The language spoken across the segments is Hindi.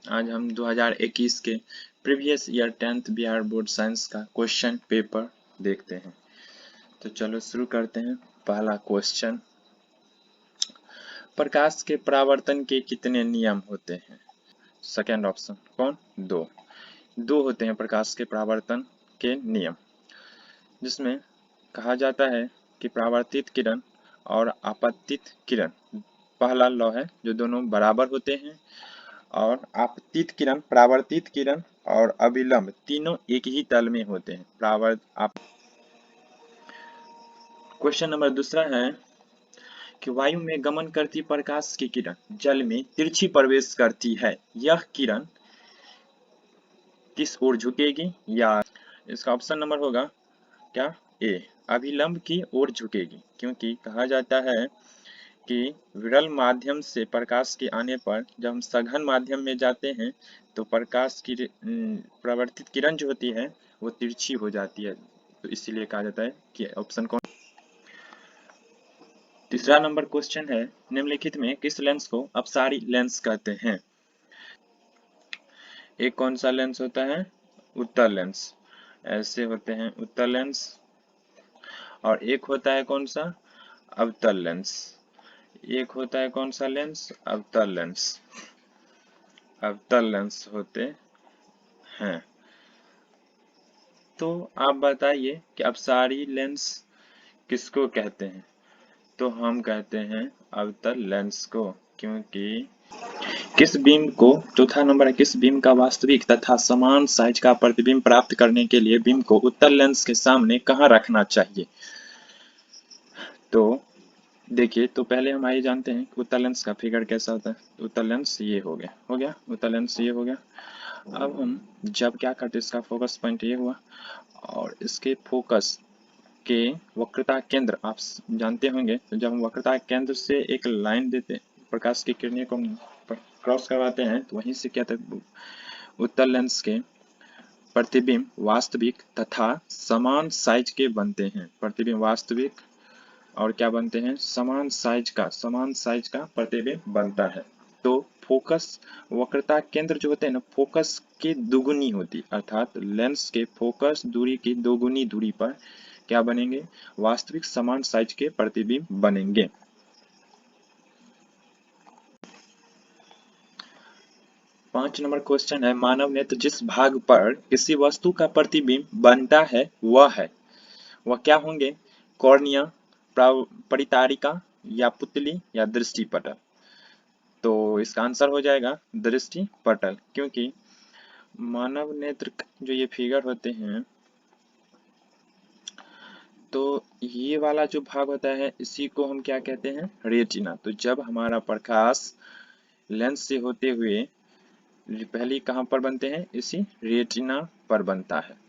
आज हम 2021 के previous year 10th Bihar board science का क्वेश्चन पेपर देखते हैं। तो चलो शुरू करते हैं। पहला क्वेश्चन, प्रकाश के परावर्तन के कितने नियम होते हैं? सेकेंड ऑप्शन कौन? दो होते हैं प्रकाश के परावर्तन के नियम, जिसमें कहा जाता है कि परावर्तित किरण और आपतित किरण पहला लॉ है जो दोनों बराबर होते हैं, और आपतित किरण, परावर्तित किरण और अभिलंब तीनों एक ही तल में होते हैं। क्वेश्चन नंबर दूसरा है कि वायु में गमन करती प्रकाश की किरण जल में तिरछी प्रवेश करती है, यह किरण किस ओर झुकेगी? या इसका ऑप्शन नंबर होगा क्या? ए, अभिलंब की ओर झुकेगी, क्योंकि कहा जाता है कि विरल माध्यम से प्रकाश के आने पर जब हम सघन माध्यम में जाते हैं तो प्रकाश की परावर्तित किरण जो होती है वो तिरछी हो जाती है, तो इसीलिए कहा जाता है कि ऑप्शन कौन। तीसरा नंबर क्वेश्चन है, निम्नलिखित में किस लेंस को अपसारी लेंस कहते हैं? एक कौन सा लेंस होता है? उत्तल लेंस, ऐसे होते हैं उत्तल लेंस। और एक होता है कौन सा? अवतल लेंस। एक होता है कौन सा लेंस? अवतल लेंस। अवतल लेंस होते हैं। तो आप बताइए कि अपसारी लेंस किसको कहते हैं? तो हम कहते हैं अवतल लेंस को, क्योंकि किस बीम को, चौथा नंबर है, किस बीम का वास्तविक तथा समान साइज का प्रतिबिंब प्राप्त करने के लिए बीम को उत्तल लेंस के सामने कहाँ रखना चाहिए? तो देखिए, तो पहले हम आइए जानते हैं उत्तल लेंस का फिगर कैसा होता है। उत्तल लेंस ये हो गया उत्तल लेंस ये हो गया। अब हम जब क्या करते हैं, इसका फोकस पॉइंट ये हुआ और इसके फोकस के वक्रता केंद्र आप जानते होंगे, तो जब हम वक्रता केंद्र से एक लाइन देते, प्रकाश की किरणें को क्रॉस करवाते हैं, तो वहीं से क्या था, उत्तल लेंस के प्रतिबिंब वास्तविक तथा समान साइज के बनते हैं। प्रतिबिंब वास्तविक और क्या बनते हैं? समान साइज का प्रतिबिंब बनता है। तो फोकस वक्रता केंद्र जो होते हैं ना, फोकस की दुगुनी होती, अर्थात लेंस के फोकस दूरी की दोगुनी दूरी पर क्या बनेंगे? वास्तविक समान साइज के प्रतिबिंब बनेंगे। पांच नंबर क्वेश्चन है, मानव नेत्र जिस भाग पर किसी वस्तु का प्रतिबिंब बनता है वह क्या होंगे? कॉर्निया, परितारिका या पुतली या दृष्टि पटल? तो इसका आंसर हो जाएगा दृष्टि पटल, क्योंकि मानव नेत्र जो ये फिगर होते हैं, तो ये वाला जो भाग होता है इसी को हम क्या कहते हैं? रेटिना। तो जब हमारा प्रकाश लेंस से होते हुए पहले कहाँ पर बनते हैं? इसी रेटिना पर बनता है।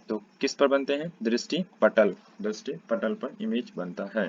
तो किस पर बनते हैं? दृष्टि पटल पर इमेज बनता है।